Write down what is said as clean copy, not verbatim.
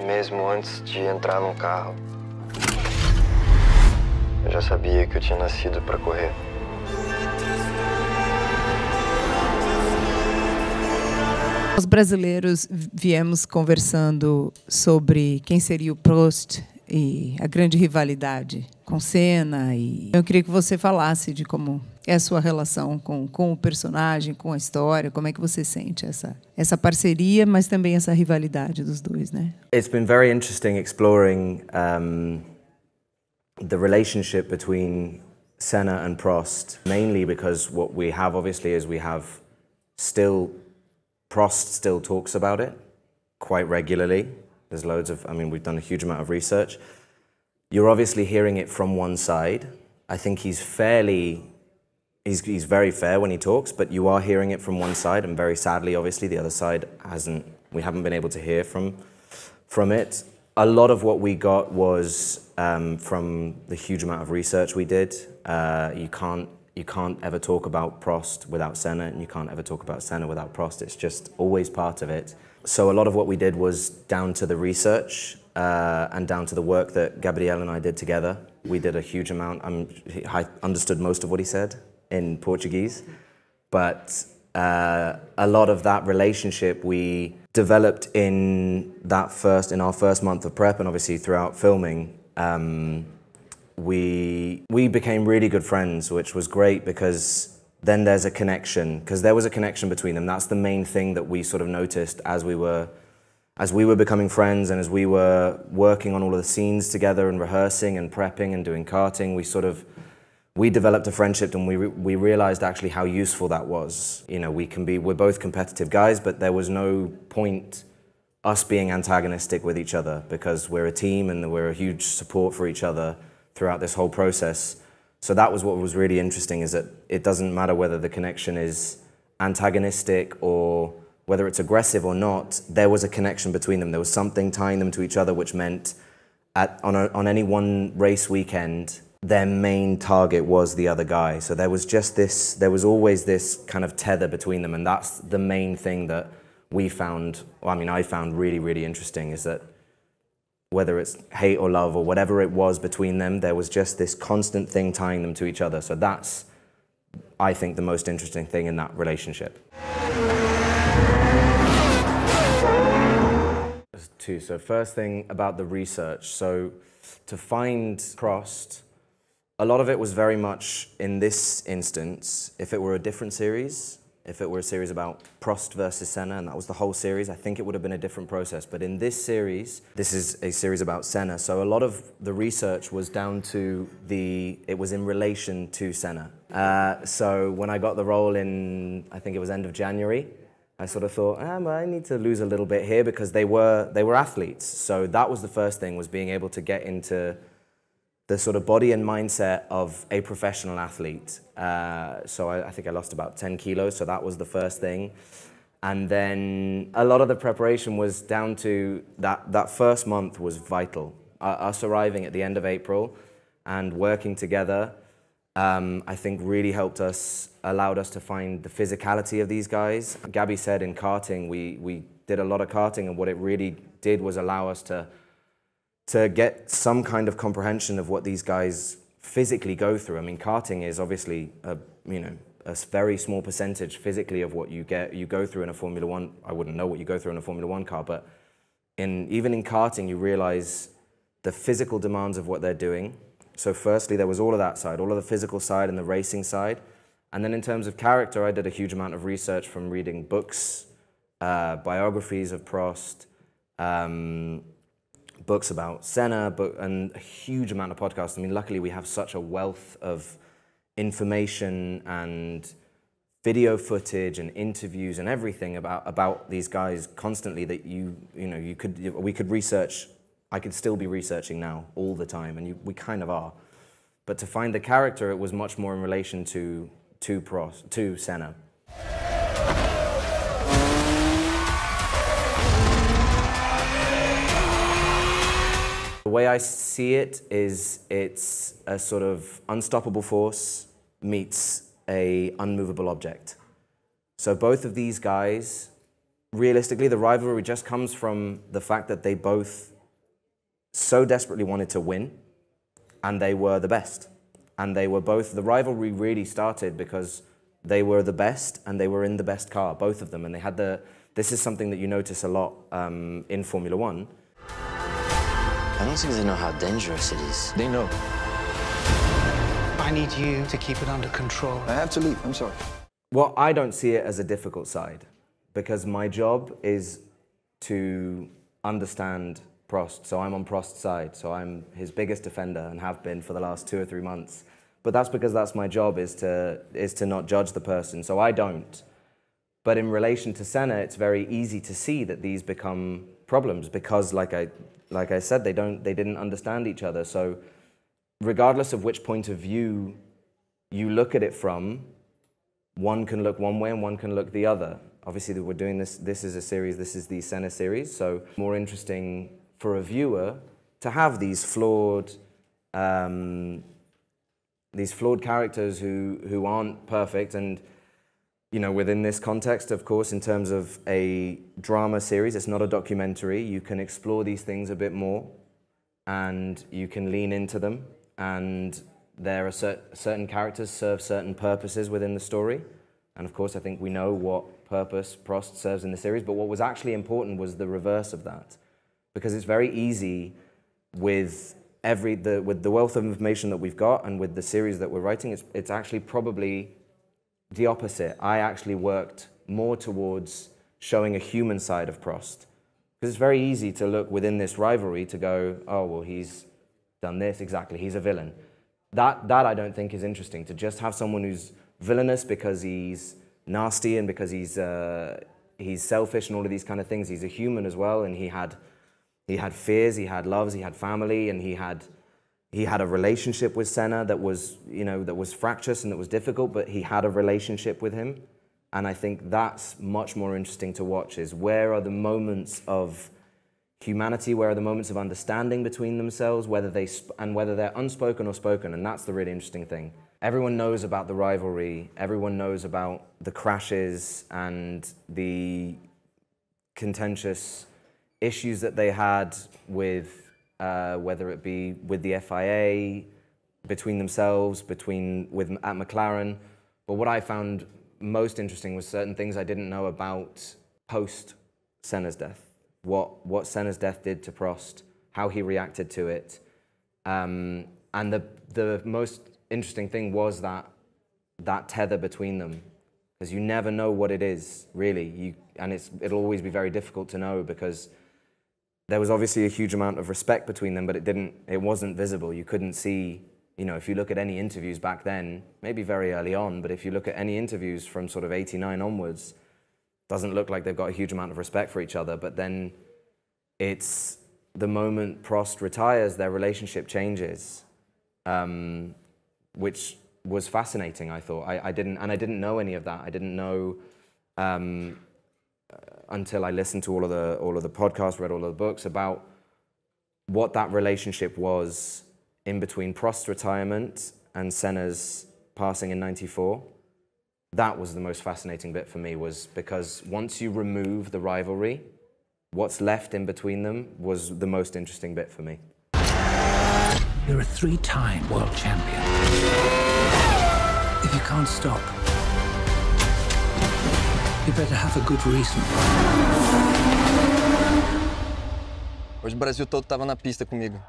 Mesmo antes de entrar no carro, eu já sabia que eu tinha nascido para correr. Nós brasileiros viemos conversando sobre quem seria o Prost e a grande rivalidade com Senna. E eu queria que você falasse de como é a sua relação com o personagem, com a história, como é que você sente essa parceria, mas também essa rivalidade dos dois, né? It's been very interesting exploring the relationship between Senna and Prost, mainly because what we have obviously is Prost still talks about it quite regularly. There's loads of, we've done a huge amount of research. You're obviously hearing it from one side. I think he's very fair when he talks, but you are hearing it from one side, and very sadly, obviously, the other side we haven't been able to hear from it. A lot of what we got was from the huge amount of research we did. You can't ever talk about Prost without Senna, and you can't ever talk about Senna without Prost. It's just always part of it. So a lot of what we did was down to the research and down to the work that Gabriel and I did together. We did a huge amount. I understood most of what he said in Portuguese, but a lot of that relationship we developed in our first month of prep, and obviously throughout filming. We became really good friends, which was great because then there's a connection, because there was a connection between them. That's the main thing that we sort of noticed as we were becoming friends, and as we were working on all of the scenes together and rehearsing and prepping and doing karting. We developed a friendship, and we realized actually how useful that was. You know, we're both competitive guys, but there was no point us being antagonistic with each other, because we're a team and we're a huge support for each other throughout this whole process. So that was what was really interesting, is that it doesn't matter whether the connection is antagonistic or whether it's aggressive or not, there was a connection between them. There was something tying them to each other, which meant on any one race weekend, their main target was the other guy. So there was always this kind of tether between them, and that's the main thing that I found really, really interesting, is that whether it's hate or love or whatever it was between them, there was just this constant thing tying them to each other. So that's, I think, the most interesting thing in that relationship. So first thing about the research. So to find Prost, a lot of it was very much, in this instance, if it were a different series, if it were a series about Prost versus Senna, and that was the whole series, I think it would have been a different process. But in this series, this is a series about Senna, so a lot of the research was down to it was in relation to Senna. So when I got the role in, I think it was end of January, I sort of thought, I need to lose a little bit here, because they were athletes. So that was the first thing, was being able to get into the sort of body and mindset of a professional athlete. So I think I lost about 10 kilos, so that was the first thing. And then a lot of the preparation was down to that first month was vital. Us arriving at the end of April and working together, I think really allowed us to find the physicality of these guys. Gabby said in karting, we did a lot of karting, and what it really did was allow us to get some kind of comprehension of what these guys physically go through. I mean, karting is obviously a very small percentage physically of what you go through in a Formula One. I wouldn't know what you go through in a Formula One car, but even in karting, you realize the physical demands of what they're doing. So firstly, there was all of that side, all of the physical side and the racing side. And then in terms of character, I did a huge amount of research from reading books, biographies of Prost, books about Senna, and a huge amount of podcasts. I mean, luckily we have such a wealth of information and video footage and interviews and everything about these guys constantly that we could research. I could still be researching now all the time, and we kind of are. But to find the character, it was much more in relation to Senna. The way I see it is it's a sort of unstoppable force meets an unmovable object. So both of these guys, realistically, the rivalry just comes from the fact that they both so desperately wanted to win, and they were the best. And they were both, the rivalry really started because they were the best and they were in the best car, both of them. And they had this is something that you notice a lot in Formula One. I don't think they know how dangerous it is. They know. I need you to keep it under control. I have to leave, I'm sorry. Well, I don't see it as a difficult side because my job is to understand Prost. So I'm on Prost's side. So I'm his biggest defender and have been for the last 2 or 3 months. But that's because that's my job, is to not judge the person. So I don't. But in relation to Senna, it's very easy to see that these become problems because, like I said, they didn't understand each other. So regardless of which point of view you look at it from, one can look one way and one can look the other. Obviously, we're doing this is a series, this is the Senna series, so more interesting for a viewer to have these flawed characters who aren't perfect. And you know, within this context, of course, in terms of a drama series, it's not a documentary. You can explore these things a bit more and you can lean into them. And there are certain characters serve certain purposes within the story. And of course, I think we know what purpose Prost serves in the series, but what was actually important was the reverse of that. Because it's very easy with the wealth of information that we've got and with the series that we're writing, it's actually probably the opposite. I actually worked more towards showing a human side of Prost. Because it's very easy to look within this rivalry to go, oh, well, he's done this, exactly, he's a villain. That I don't think is interesting, to just have someone who's villainous because he's nasty and because he's selfish and all of these kind of things. He's a human as well, and he had fears, he had loves, he had family, and he had a relationship with Senna that was, you know, that was fractious and that was difficult, but he had a relationship with him. And I think that's much more interesting to watch, is where are the moments of humanity, where are the moments of understanding between themselves, whether they're unspoken or spoken, and that's the really interesting thing. Everyone knows about the rivalry, everyone knows about the crashes and the contentious issues that they had with whether it be with the FIA, between themselves, at McLaren. But what I found most interesting was certain things I didn't know about post Senna's death. What Senna's death did to Prost, how he reacted to it. And the most interesting thing was that tether between them. Because you never know what it is, really. And it'll always be very difficult to know, because there was obviously a huge amount of respect between them, but it wasn't visible. You couldn't see, you know, if you look at any interviews back then, maybe very early on, but if you look at any interviews from sort of 89 onwards, it doesn't look like they've got a huge amount of respect for each other. But then it's the moment Prost retires, their relationship changes, which was fascinating, I thought. I didn't know any of that. I didn't know until I listened to all of the podcasts, read all of the books about what that relationship was in between Prost's retirement and Senna's passing in '94. That was the most fascinating bit for me, was because once you remove the rivalry, what's left in between them was the most interesting bit for me. You're a 3-time world champion. If you can't stop, you better have a good reason. Hoje o Brasil todo estava na pista comigo.